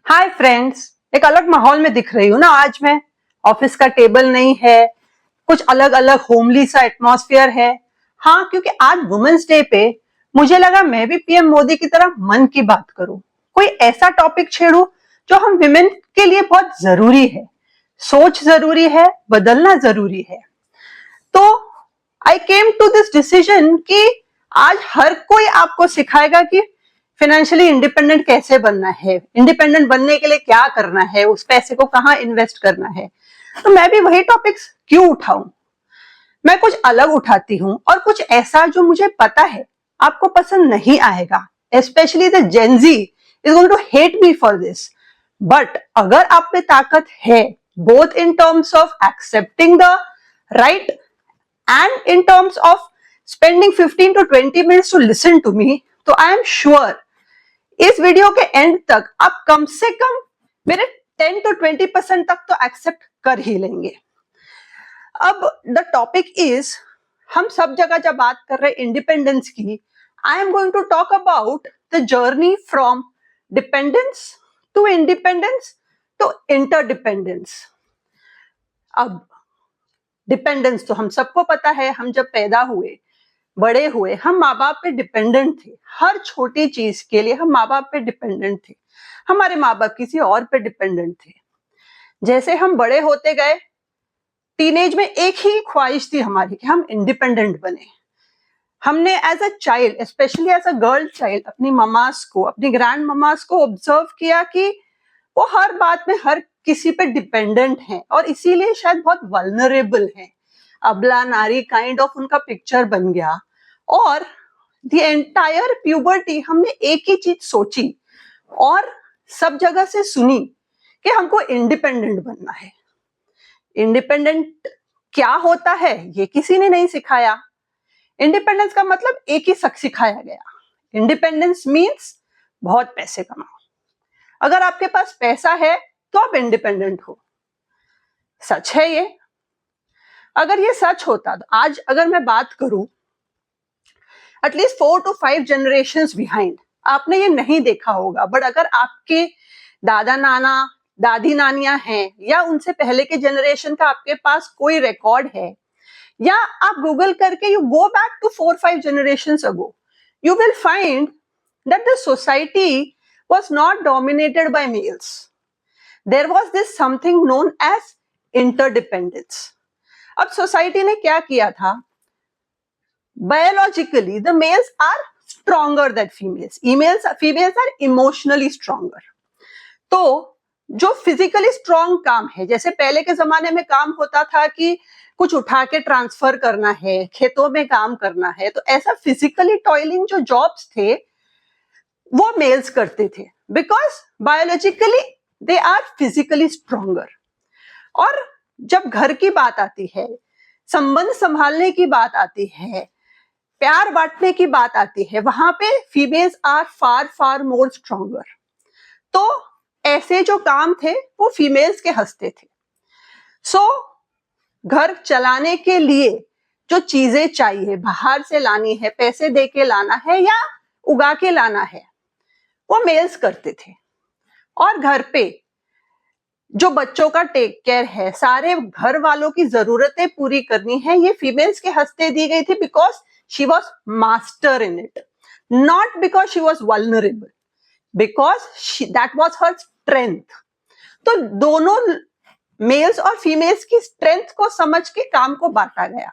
Hi friends, एक अलग माहौल में दिख रही हूँ ना आज मैं। ऑफिस का टेबल नहीं है, कुछ अलग अलग होमली सा एटमॉस्फेयर है। हाँ, क्योंकि आज वुमेन्स डे पे मुझे लगा मैं भी पीएम मोदी की तरह मन की बात करूं। कोई ऐसा टॉपिक छेड़ूं जो हम विमेन के लिए बहुत जरूरी है। सोच जरूरी है, बदलना जरूरी है। तो आई केम टू दिस डिसीजन कि आज हर कोई आपको सिखाएगा कि फाइनेंशियली इंडिपेंडेंट कैसे बनना है, इंडिपेंडेंट बनने के लिए क्या करना है, उस पैसे को कहाँ इन्वेस्ट करना है। तो मैं भी वही टॉपिक्स क्यों उठाऊं। मैं कुछ अलग उठाती हूँ और कुछ ऐसा जो मुझे पता है आपको पसंद नहीं आएगा, specially the gen Z is going to hate me for this. But अगर आप में ताकत है, both in terms of accepting the right and in terms of spending 15 to 20 minutes to listen to me, तो आई एम श्योर इस video के and तक आप कम से कम मेरे 10 to 20% तक तो एक्सेप्ट कर ही लेंगे। अब द टॉपिक इज, हम सब जगह जब बात कर रहे हैं इंडिपेंडेंस की, I am going to talk about the journey from dependence to independence to interdependence. अब डिपेंडेंस तो हम सबको पता है, हम जब पैदा हुए बड़े हुए हम माँ बाप पे डिपेंडेंट थे। हर छोटी चीज के लिए हम माँ बाप पे डिपेंडेंट थे, हमारे माँ बाप किसी और पे डिपेंडेंट थे। जैसे हम बड़े होते गए, टीनेज में एक ही ख्वाहिश थी हमारी कि हम इंडिपेंडेंट बने। हमने as a child, specially as a girl child, अपनी ममास को, अपनी ग्रैंड ममास को ऑब्जर्व किया कि वो हर बात में हर किसी पे डिपेंडेंट हैं और इसीलिए शायद बहुत वल्नरेबल हैं। अबला नारी काइंड ऑफ उनका पिक्चर बन गया। और द एंटायर प्यूबर्टी हमने एक ही चीज सोची और सब जगह से सुनी कि हमको इंडिपेंडेंट बनना है। इंडिपेंडेंट क्या होता है ये किसी ने नहीं सिखाया। इंडिपेंडेंस का मतलब एक ही सिखाया गया, इंडिपेंडेंस मीन्स बहुत पैसे कमाओ। अगर आपके पास पैसा है तो आप इंडिपेंडेंट हो। सच है ये। अगर ये सच होता तो आज अगर मैं बात करूं, एटलीस्ट 4 to 5 जनरेशंस बिहाइंड, आपने ये नहीं देखा होगा, बट अगर आपके दादा नाना दादी नानियां हैं या उनसे पहले के जनरेशन का आपके पास कोई रिकॉर्ड है, या आप गूगल करके you go back to 4-5 generations ago, you will find that the society was not dominated by males. There was this something known as interdependence. अब सोसाइटी ने क्या किया था, biologically the males are stronger than females, females are emotionally stronger. तो जो physically strong काम है, जैसे पहले के जमाने में काम होता था कि कुछ उठा के ट्रांसफर करना है, खेतों में काम करना है, तो ऐसा फिजिकली टॉयलिंग जो जॉब्स थे वो मेल्स करते थे, because biologically they are physically stronger. और जब घर की बात आती है, संबंध संभालने की बात आती है, प्यार बांटने की बात आती है, वहां पे females are far far more stronger. तो ऐसे जो काम थे वो फीमेल्स के हस्ते थे। सो घर चलाने के लिए जो चीजें चाहिए, बाहर से लानी है, पैसे दे के लाना है या उगा के लाना है, वो मेल्स करते थे। और घर पे जो बच्चों का टेक केयर है, सारे घर वालों की जरूरतें पूरी करनी है, ये फीमेल्स के हस्ते दी गई थी, because she was master in it, not because she was vulnerable, because that was her strength. तो दोनों मेल्स और फीमेल्स की स्ट्रेंथ को समझ के काम को बांटा गया।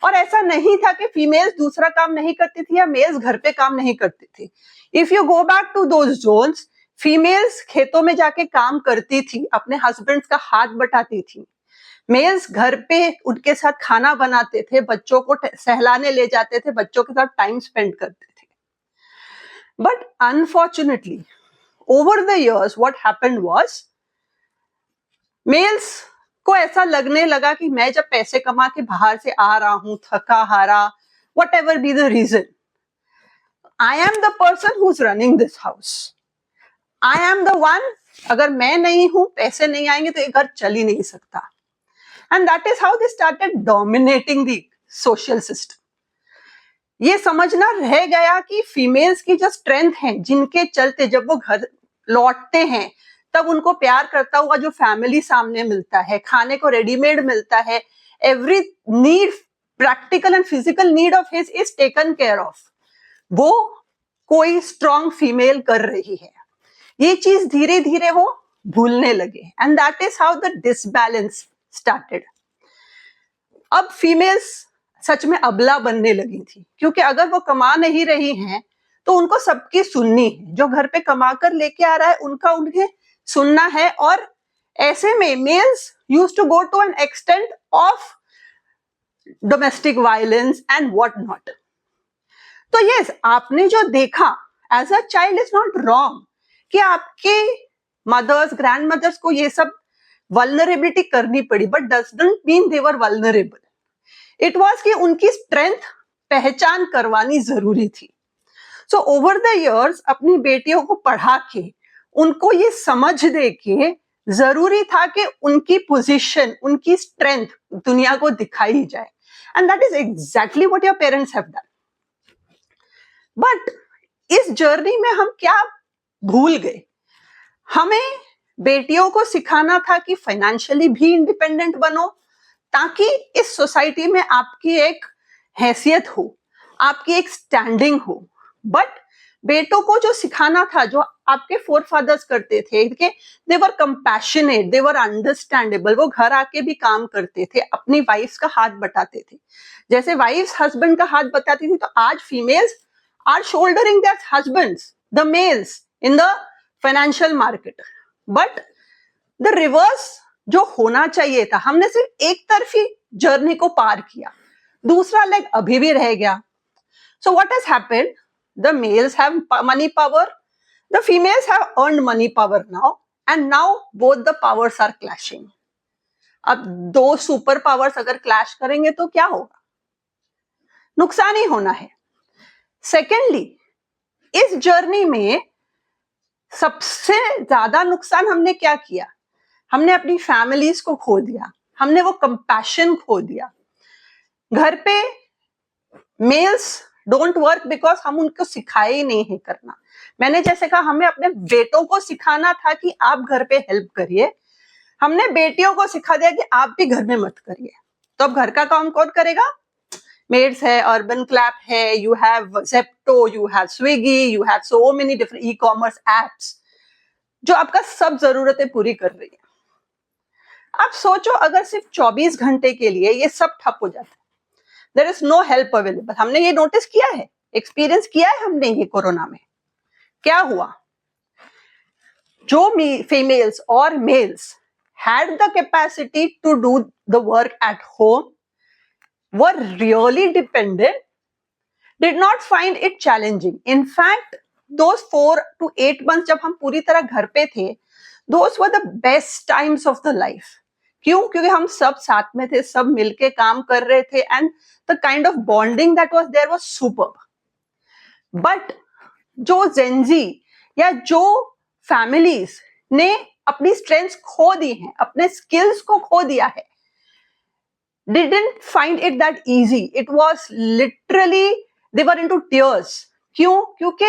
और ऐसा नहीं था कि फीमेल्स दूसरा काम नहीं करती थी या मेल्स घर पे काम नहीं करती थी। If you go back to those zones, females खेतों में जाके काम करती थी, अपने हस्बैंड्स का हाथ बटाती थी। मेल्स घर पे उनके साथ खाना बनाते थे, बच्चों को सहलाने ले जाते थे, बच्चों के साथ टाइम स्पेंड करते थे। But unfortunately over the years what happened was, males को ऐसा लगने लगा कि मैं जब पैसे कमा के बाहर से आ रहा हूं, थका हारा, whatever be the reason, I am the person who is running this house, I am the one. अगर मैं नहीं हूं, पैसे नहीं आएंगे तो ये घर चल ही नहीं सकता। And that is how they started dominating the social system. ये समझना रह गया कि फीमेल्स की जो स्ट्रेंथ है, जिनके चलते जब वो घर लौटते हैं तब उनको प्यार करता हुआ जो फैमिली सामने मिलता है, खाने को रेडीमेड मिलता है, every need, practical and physical need of his is taken care of, वो कोई स्ट्रॉन्ग फीमेल कर रही है। ये चीज धीरे धीरे वो भूलने लगे and that is how the disbalance started. अब फीमेल्स सच में अबला बनने लगी थी, क्योंकि अगर वो कमा नहीं रही हैं तो उनको सबकी सुननी है। जो घर पे कमा कर लेके आ रहा है उनका उन्हें सुनना है। और ऐसे में males used to go to an extent of domestic violence and what not. तो यस, आपने जो देखा as a child is not wrong कि आपके मदर्स, ग्रैंड मदर्स को ये सब वल्नरेबिलिटी करनी पड़ी, but doesn't mean they were vulnerable. It was कि उनकी स्ट्रेंथ पहचान करवानी जरूरी थी। सो ओवर द इयर्स अपनी बेटियों को पढ़ा के उनको ये समझ दे के जरूरी था कि उनकी पोजीशन, उनकी स्ट्रेंथ दुनिया को दिखाई जाए। And that is exactly what your parents have done. But इस जर्नी में हम क्या भूल गए? हमें बेटियों को सिखाना था कि फाइनेंशियली भी इंडिपेंडेंट बनो, ताकि इस सोसाइटी में आपकी एक हैसियत हो, आपकी एक स्टैंडिंग हो। बट बेटों को जो सिखाना था, जो आपके फोर फादर्स करते थे, कि दे वर कंपैशनेट, दे वर अंडरस्टैंडेबल, वो घर आके भी काम करते थे, अपनी वाइफ्स का हाथ बटाते थे। जैसे वाइफ्स हस्बैंड का हाथ बताती थी, तो आज females are shouldering their husbands, the males in the financial market. But the reverse जो होना चाहिए था, हमने सिर्फ एक तरफी जर्नी को पार किया, दूसरा लेग अभी भी रह गया। So what has happened? The males have money power, the females have earned money power now, and now both the powers are clashing. अब दो सुपर पावर्स अगर क्लैश करेंगे तो क्या होगा? नुकसान ही होना है। सेकेंडली, इस जर्नी में सबसे ज्यादा नुकसान हमने क्या किया? हमने अपनी फैमिलीज को खो दिया, हमने वो कंपैशन खो दिया। घर पे मेल्स डोंट वर्क बिकॉज हम उनको सिखाए ही नहीं है करना। मैंने जैसे कहा, हमें अपने बेटों को सिखाना था कि आप घर पे हेल्प करिए, हमने बेटियों को सिखा दिया कि आप भी घर में मत करिए। तो अब घर का काम कौन करेगा? मेड्स है, अर्बन क्लैप है, you have Zepto, you have Swiggy, you have so many different e commerce apps जो आपका सब जरूरतें पूरी कर रही है। आप सोचो, अगर सिर्फ 24 घंटे के लिए ये सब ठप हो जाता है, there is no help available. हमने ये नोटिस किया है, एक्सपीरियंस किया है हमने ये कोरोना में। क्या हुआ? जो फीमेल्स और mails had the capacity to do the work at home, were really dependent, did not find it challenging. In fact, those 4 to 8 months जब हम पूरी तरह घर पे थे, those were the best times of the life. क्यों? क्योंकि हम सब साथ में थे, सब मिलके काम कर रहे थे, and the kind of bonding that was there was superb. But जो Gen Z या जो families ने अपनी स्ट्रेंथ्स खो दी हैं, अपने स्किल्स को खो दिया है, didn't find it that easy. It was literally they were into tears. क्यों? क्योंकि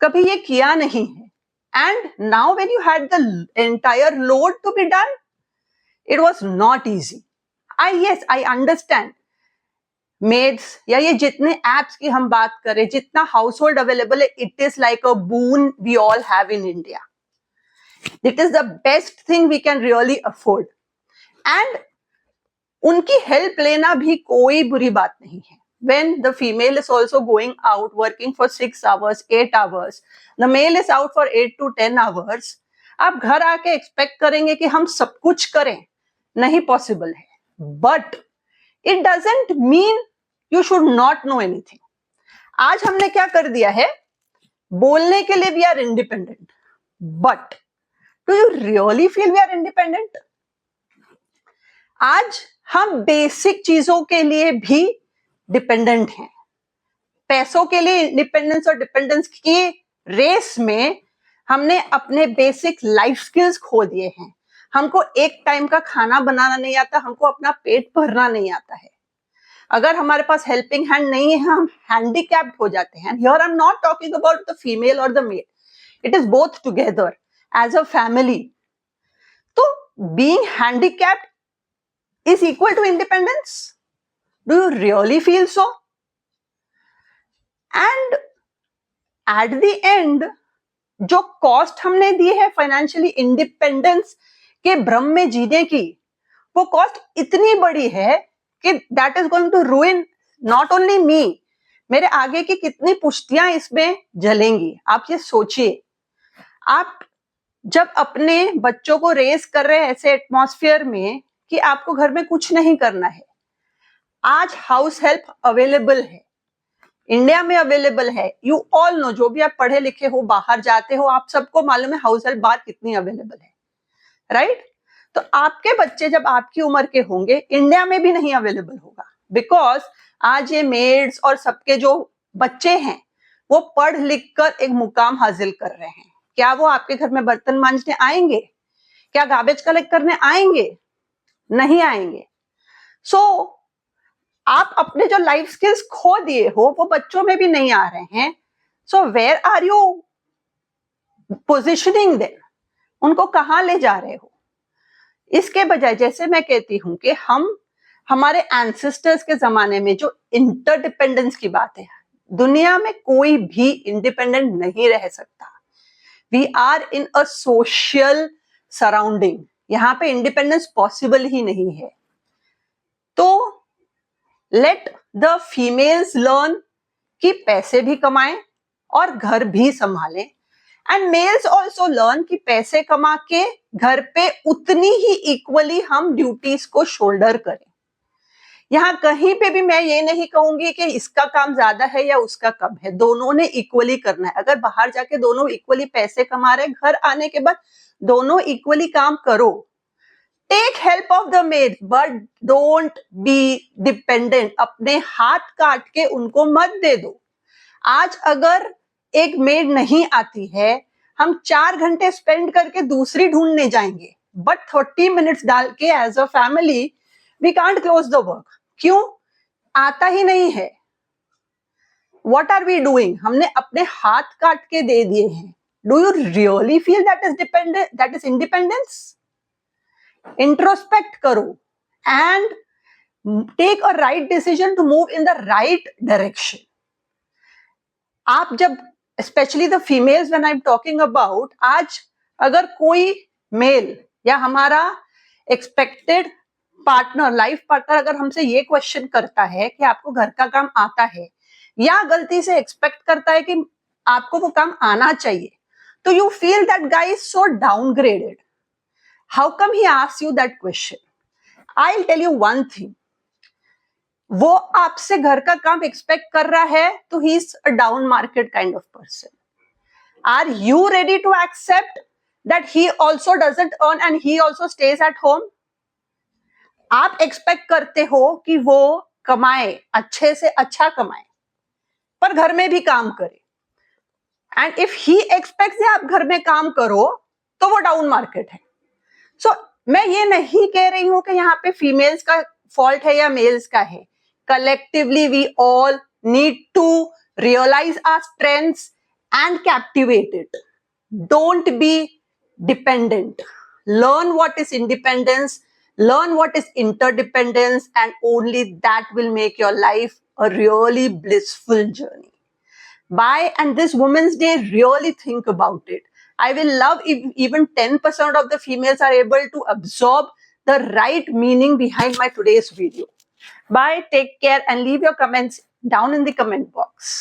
कभी ये किया नहीं है। And now when you had the entire load to be done, it was not easy. Yes, I understand. Maids या ये जितने एप्स की हम बात करें, जितना हाउस होल्ड अवेलेबल है, it is like a boon we all have in India. It is the best thing we can really afford. And उनकी हेल्प लेना भी कोई बुरी बात नहीं है. When the female is also going out working for 6 hours, 8 hours, the male is out for 8 to 10 hours, आप घर आके एक्सपेक्ट करेंगे कि हम सब कुछ करें, नहीं पॉसिबल है. But it doesn't mean you should not know anything. आज हमने क्या कर दिया है? बोलने के लिए we are independent. But do you really feel we are independent? आज हम बेसिक चीजों के लिए भी डिपेंडेंट हैं. पैसों के लिए इंडिपेंडेंस और डिपेंडेंस की रेस में हमने अपने बेसिक लाइफ स्किल्स खो दिए हैं. हमको एक टाइम का खाना बनाना नहीं आता, हमको अपना पेट भरना नहीं आता है. अगर हमारे पास हेल्पिंग हैंड नहीं है, हम हैंडीकैप्ड हो जाते हैं. Here I am not talking about the female और the male, it is both together. as a family. तो being handicapped is equal to independence? Do you really feel so? And at the end, जो cost हमने दी है financially independence के भ्रम में जीने की, वो कॉस्ट इतनी बड़ी है कि that is going to ruin not only me, मेरे आगे की कितनी पुश्तियां इसमें जलेंगी. आप ये सोचिए, आप जब अपने बच्चों को रेस कर रहे हैं ऐसे एटमॉस्फेयर में कि आपको घर में कुछ नहीं करना है. आज हाउस हेल्प अवेलेबल है, इंडिया में अवेलेबल है. यू ऑल नो, जो भी आप पढ़े लिखे हो, बाहर जाते हो, आप सबको मालूम है हाउस हेल्प बाहर कितनी अवेलेबल है, राइट? तो आपके बच्चे जब आपकी उम्र के होंगे, इंडिया में भी नहीं अवेलेबल होगा, बिकॉज आज ये मेड्स और सबके जो बच्चे हैं वो पढ़ लिख कर एक मुकाम हासिल कर रहे हैं. क्या वो आपके घर में बर्तन मांजने आएंगे? क्या गार्बेज कलेक्ट करने आएंगे? नहीं आएंगे. सो आप अपने जो लाइफ स्किल्स खो दिए हो वो बच्चों में भी नहीं आ रहे हैं. So where are you positioning them? उनको कहां ले जा रहे हो? इसके बजाय जैसे मैं कहती हूं कि हम हमारे एंसेस्टर्स के जमाने में जो इंटरडिपेंडेंस की बात है, दुनिया में कोई भी इंडिपेंडेंट नहीं रह सकता. We are in a social surrounding, यहां पे इंडिपेंडेंस पॉसिबल ही नहीं है. तो लेट द फीमेल्स लर्न कि पैसे भी कमाएं और घर भी संभालें, एंड मेल्स ऑल्सो लर्न कि पैसे कमा के घर पे उतनी ही इक्वली हम ड्यूटीज को शोल्डर करें. यहां कहीं पे भी मैं ये नहीं कहूंगी कि इसका काम ज्यादा है या उसका कम है, दोनों ने इक्वली करना है. अगर बाहर जाके दोनों इक्वली पैसे कमा रहे, घर आने के बाद दोनों इक्वली काम करो. Take help of the maid but don't be dependent. अपने हाथ काट के उनको मत दे दो. आज अगर एक मेड नहीं आती है, हम 4 घंटे स्पेंड करके दूसरी ढूंढने जाएंगे, बट 30 मिनट्स डाल के as a family we can't close the work. क्यों? आता ही नहीं है. What are we doing? हमने अपने हाथ काट के दे दिए हैं. Do you really feel that is dependent, that is independence? Introspect करो and take a right decision to move in the right direction. आप जब, specially the females when I am talking about, आज अगर कोई मेल या हमारा expected partner, life partner अगर हमसे ये क्वेश्चन करता है कि आपको घर का काम आता है, या गलती से एक्सपेक्ट करता है कि आपको वो काम आना चाहिए, तो you feel that guy is so downgraded. How come he asks you that question? I'll tell you one thing. वो आपसे घर का काम एक्सपेक्ट कर रहा है तो he is a down market kind of person. Are you ready to accept that he also doesn't earn and he also stays at home? आप एक्सपेक्ट करते हो कि वो कमाए, अच्छे से अच्छा कमाए, पर घर में भी काम करे. एंड इफ ही एक्सपेक्ट्स आप घर में काम करो तो वो डाउन मार्केट है. सो मैं ये नहीं कह रही हूं कि यहाँ पे फीमेल्स का फॉल्ट है या मेल्स का है. Collectively we all need to realise our strengths and captivate it. Don't be dependent. Learn what is independence, learn what is interdependence, and only that will make your life a really blissful journey. Bye, and this Women's Day, really think about it. I will love if even 10% of the females are able to absorb the right meaning behind my today's video. Bye, take care, and leave your comments down in the comment box.